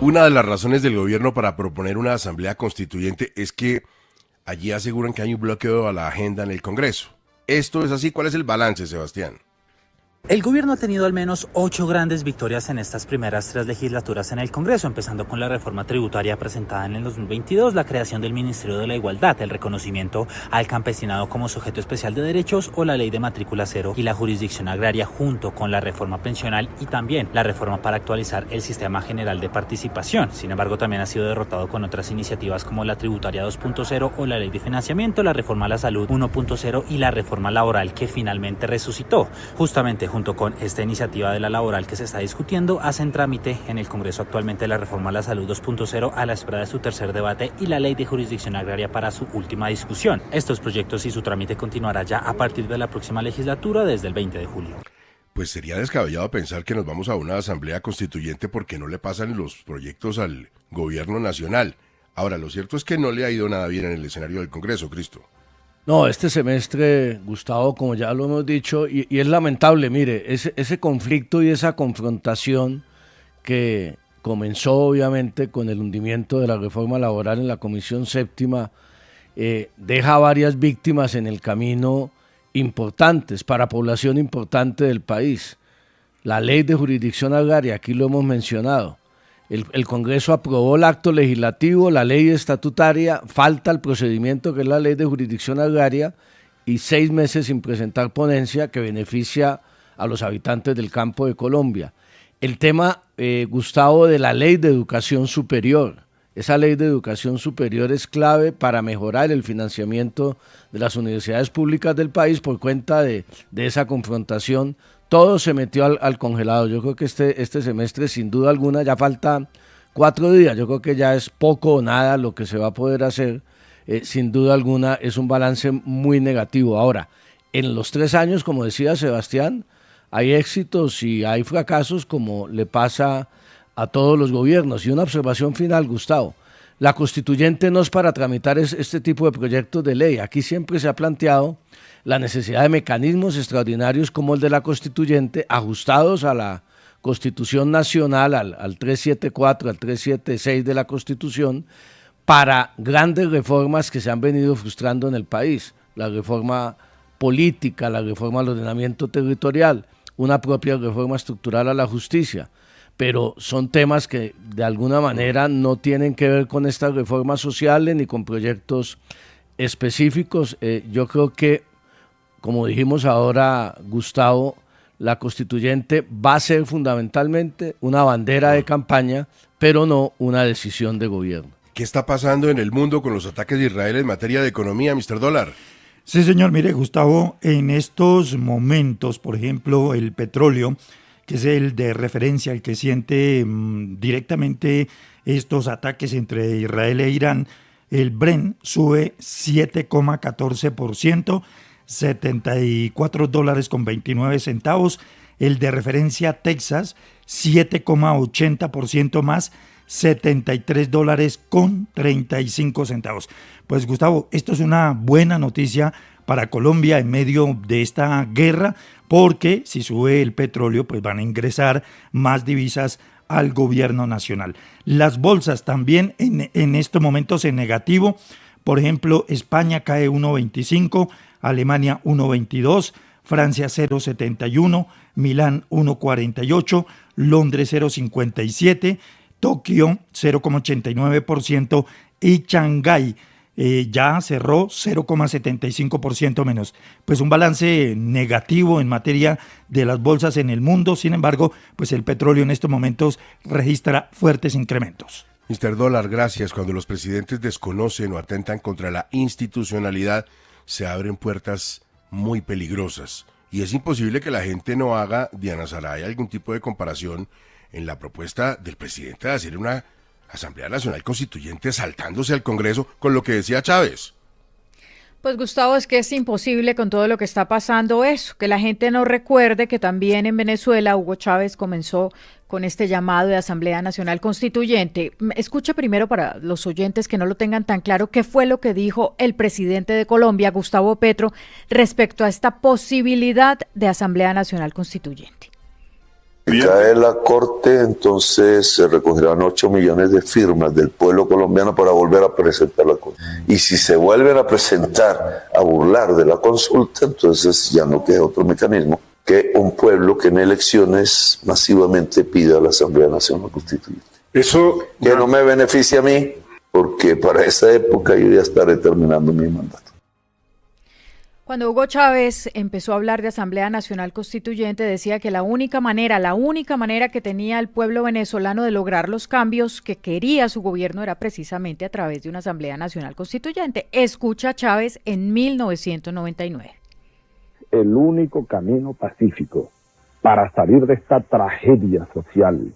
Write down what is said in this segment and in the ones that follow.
Una de las razones del gobierno para proponer una asamblea constituyente es que allí aseguran que hay un bloqueo a la agenda en el Congreso. ¿Esto es así? ¿Cuál es el balance, Sebastián? El gobierno ha tenido al menos 8 grandes victorias en estas primeras 3 legislaturas en el Congreso, empezando con la reforma tributaria presentada en el 2022, la creación del Ministerio de la Igualdad, el reconocimiento al campesinado como sujeto especial de derechos o la ley de matrícula cero y la jurisdicción agraria, junto con la reforma pensional y también la reforma para actualizar el sistema general de participación. Sin embargo, también ha sido derrotado con otras iniciativas como la tributaria 2.0 o la ley de financiamiento, la reforma a la salud 1.0 y la reforma laboral que finalmente resucitó. Justamente junto con esta iniciativa de la laboral que se está discutiendo, hacen trámite en el Congreso actualmente la reforma a la salud 2.0 a la espera de su tercer debate y la ley de jurisdicción agraria para su última discusión. Estos proyectos y su trámite continuará ya a partir de la próxima legislatura desde el 20 de julio. Pues sería descabellado pensar que nos vamos a una asamblea constituyente porque no le pasan los proyectos al gobierno nacional. Ahora, lo cierto es que no le ha ido nada bien en el escenario del Congreso, Cristo. No, este semestre, Gustavo, como ya lo hemos dicho, y es lamentable, mire, ese conflicto y esa confrontación que comenzó obviamente con el hundimiento de la reforma laboral en la Comisión Séptima, deja varias víctimas en el camino importantes, para población importante del país. La ley de jurisdicción agraria, aquí lo hemos mencionado. El Congreso aprobó el acto legislativo, la ley estatutaria, falta el procedimiento que es la ley de jurisdicción agraria y 6 meses sin presentar ponencia que beneficia a los habitantes del campo de Colombia. El tema, Gustavo, de la ley de educación superior. Esa ley de educación superior es clave para mejorar el financiamiento de las universidades públicas del país por cuenta de esa confrontación. Todo se metió al congelado. Yo creo que este semestre, sin duda alguna, ya falta 4 días. Yo creo que ya es poco o nada lo que se va a poder hacer. Sin duda alguna, es un balance muy negativo. Ahora, en los 3 años, como decía Sebastián, hay éxitos y hay fracasos como le pasa a todos los gobiernos. Y una observación final, Gustavo. La constituyente no es para tramitar este tipo de proyectos de ley. Aquí siempre se ha planteado la necesidad de mecanismos extraordinarios como el de la constituyente, ajustados a la Constitución Nacional, al 374, al 376 de la Constitución, para grandes reformas que se han venido frustrando en el país. La reforma política, la reforma al ordenamiento territorial, una propia reforma estructural a la justicia. Pero son temas que de alguna manera no tienen que ver con estas reformas sociales ni con proyectos específicos. Yo creo que, como dijimos ahora, Gustavo, la constituyente va a ser fundamentalmente una bandera de campaña, pero no una decisión de gobierno. ¿Qué está pasando en el mundo con los ataques de Israel en materia de economía, Mr. Dólar? Sí, señor. Mire, Gustavo, en estos momentos, por ejemplo, el petróleo, que es el de referencia, el que siente directamente estos ataques entre Israel e Irán, el Brent sube 7,14%, $74.29. El de referencia Texas, 7,80% más, $73.35. Pues Gustavo, esto es una buena noticia para Colombia en medio de esta guerra, porque si sube el petróleo, pues van a ingresar más divisas al gobierno nacional. Las bolsas también en estos momentos en negativo. Por ejemplo, España cae 1.25, Alemania 1.22, Francia 0.71, Milán 1.48, Londres 0.57, Tokio 0,89% y Shanghái ya cerró 0,75% menos. Pues un balance negativo en materia de las bolsas en el mundo. Sin embargo, pues el petróleo en estos momentos registra fuertes incrementos. Mr. Dólar, gracias. Cuando los presidentes desconocen o atentan contra la institucionalidad, se abren puertas muy peligrosas. Y es imposible que la gente no haga, Diana Saray, algún tipo de comparación en la propuesta del presidente de hacer una Asamblea Nacional Constituyente saltándose al Congreso con lo que decía Chávez. Pues Gustavo, es que es imposible con todo lo que está pasando eso, que la gente no recuerde que también en Venezuela Hugo Chávez comenzó con este llamado de Asamblea Nacional Constituyente. Escuche primero para los oyentes que no lo tengan tan claro qué fue lo que dijo el presidente de Colombia, Gustavo Petro, respecto a esta posibilidad de Asamblea Nacional Constituyente. Cae la Corte, entonces se recogerán 8 millones de firmas del pueblo colombiano para volver a presentar la Corte. Y si se vuelven a presentar a burlar de la consulta, entonces ya no queda otro mecanismo que un pueblo que en elecciones masivamente pida a la Asamblea Nacional Constituyente. Eso que no me beneficia a mí, porque para esa época yo ya estaré terminando mi mandato. Cuando Hugo Chávez empezó a hablar de Asamblea Nacional Constituyente, decía que la única manera que tenía el pueblo venezolano de lograr los cambios que quería su gobierno era precisamente a través de una Asamblea Nacional Constituyente. Escucha a Chávez en 1999. El único camino pacífico para salir de esta tragedia social,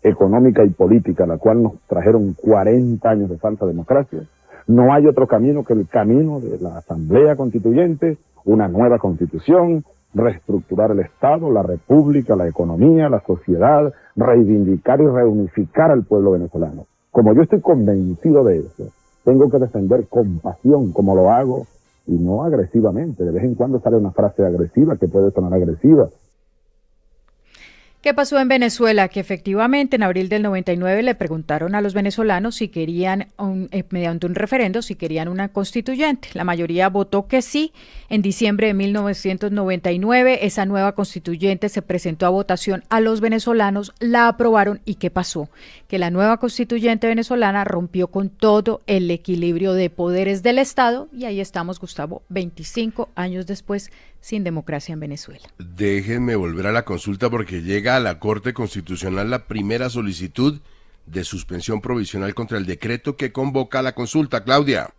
económica y política, la cual nos trajeron 40 años de falsa democracia, no hay otro camino que el camino de la Asamblea Constituyente, una nueva constitución, reestructurar el Estado, la República, la economía, la sociedad, reivindicar y reunificar al pueblo venezolano. Como yo estoy convencido de eso, tengo que defender con pasión, como lo hago, y no agresivamente. De vez en cuando sale una frase agresiva que puede sonar agresiva. ¿Qué pasó en Venezuela? Que efectivamente en abril del 99 le preguntaron a los venezolanos si querían, mediante un referendo, si querían una constituyente. La mayoría votó que sí. En diciembre de 1999, esa nueva constituyente se presentó a votación a los venezolanos, la aprobaron. ¿Y qué pasó? Que la nueva constituyente venezolana rompió con todo el equilibrio de poderes del Estado y ahí estamos, Gustavo, 25 años después, sin democracia en Venezuela. Déjenme volver a la consulta porque llega a la Corte Constitucional la primera solicitud de suspensión provisional contra el decreto que convoca la consulta. Claudia.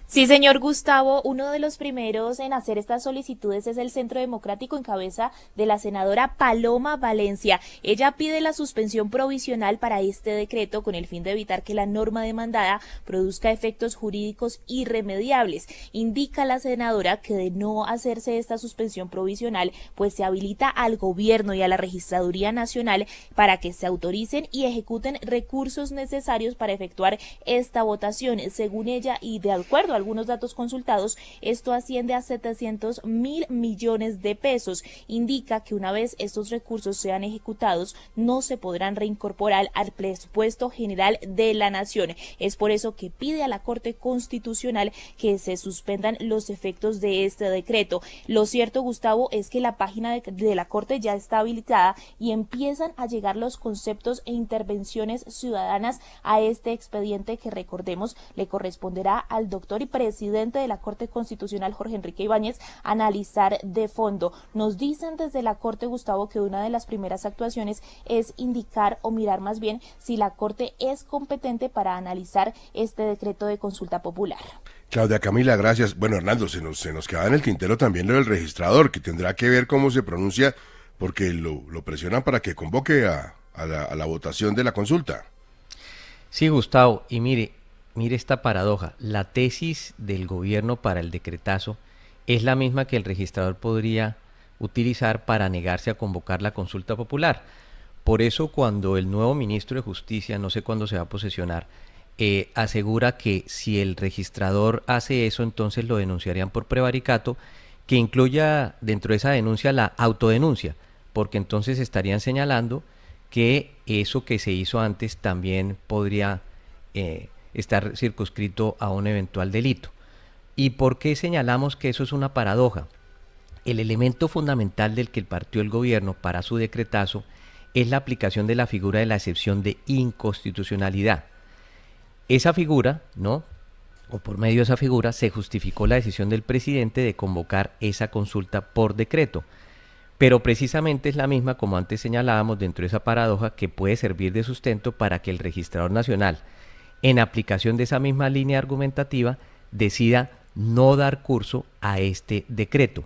Sí, señor Gustavo, uno de los primeros en hacer estas solicitudes es el Centro Democrático en cabeza de la senadora Paloma Valencia. Ella pide la suspensión provisional para este decreto con el fin de evitar que la norma demandada produzca efectos jurídicos irremediables. Indica la senadora que de no hacerse esta suspensión provisional, pues se habilita al gobierno y a la Registraduría Nacional para que se autoricen y ejecuten recursos necesarios para efectuar esta votación. Según ella y de acuerdo a algunos datos consultados, esto asciende a 700.000 millones de pesos. Indica que una vez estos recursos sean ejecutados, no se podrán reincorporar al presupuesto general de la nación. Es por eso que pide a la Corte Constitucional que se suspendan los efectos de este decreto. Lo cierto, Gustavo, es que la página de la Corte ya está habilitada y empiezan a llegar los conceptos e intervenciones ciudadanas a este expediente que, recordemos, le corresponderá al doctor y presidente de la Corte Constitucional, Jorge Enrique Ibáñez, analizar de fondo. Nos dicen desde la Corte, Gustavo, que una de las primeras actuaciones es indicar o mirar más bien si la Corte es competente para analizar este decreto de consulta popular. Claudia Camila, gracias. Bueno, Hernando, se nos queda en el tintero también lo del registrador, que tendrá que ver cómo se pronuncia, porque lo presionan para que convoque a la votación de la consulta. Sí, Gustavo, y mire esta paradoja. La tesis del gobierno para el decretazo es la misma que el registrador podría utilizar para negarse a convocar la consulta popular. Por eso, cuando el nuevo ministro de Justicia, no sé cuándo se va a posesionar, asegura que si el registrador hace eso, entonces lo denunciarían por prevaricato, que incluya dentro de esa denuncia la autodenuncia, porque entonces estarían señalando que eso que se hizo antes también podría estar circunscrito a un eventual delito. ¿Y por qué señalamos que eso es una paradoja? El elemento fundamental del que partió el gobierno para su decretazo es la aplicación de la figura de la excepción de inconstitucionalidad. Esa figura, ¿no?, o por medio de esa figura, se justificó la decisión del presidente de convocar esa consulta por decreto. Pero precisamente es la misma, como antes señalábamos, dentro de esa paradoja, que puede servir de sustento para que el registrador nacional, en aplicación de esa misma línea argumentativa, decida no dar curso a este decreto.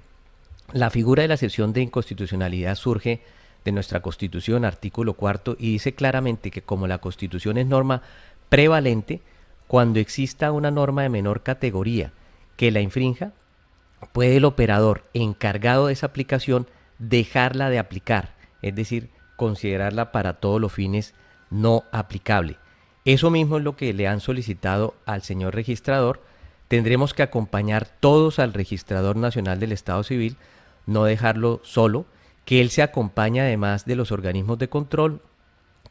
La figura de la excepción de inconstitucionalidad surge de nuestra Constitución, artículo 4, y dice claramente que como la Constitución es norma prevalente, cuando exista una norma de menor categoría que la infrinja, puede el operador encargado de esa aplicación dejarla de aplicar, es decir, considerarla para todos los fines no aplicable. Eso mismo es lo que le han solicitado al señor registrador. Tendremos que acompañar todos al registrador nacional del Estado Civil, no dejarlo solo, que él se acompaña además de los organismos de control,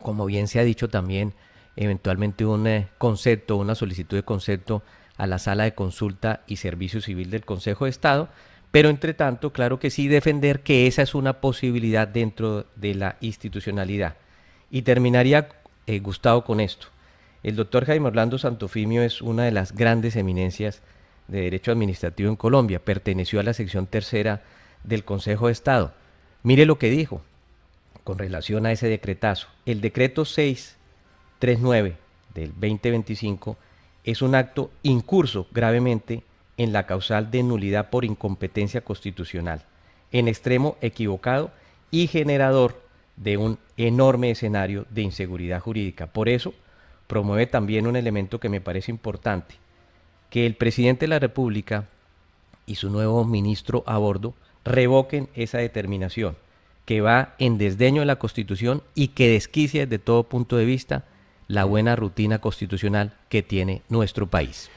como bien se ha dicho también, eventualmente un concepto, una solicitud de concepto a la Sala de Consulta y Servicio Civil del Consejo de Estado, pero entre tanto, claro que sí, defender que esa es una posibilidad dentro de la institucionalidad. Y terminaría, Gustavo, con esto. El doctor Jaime Orlando Santofimio es una de las grandes eminencias de Derecho Administrativo en Colombia, perteneció a la sección tercera del Consejo de Estado. Mire lo que dijo con relación a ese decretazo. El decreto 639 del 2025 es un acto incurso gravemente en la causal de nulidad por incompetencia constitucional, en extremo equivocado y generador de un enorme escenario de inseguridad jurídica. Por eso, promueve también un elemento que me parece importante, que el presidente de la República y su nuevo ministro a bordo revoquen esa determinación, que va en desdeño de la Constitución y que desquicia desde todo punto de vista la buena rutina constitucional que tiene nuestro país.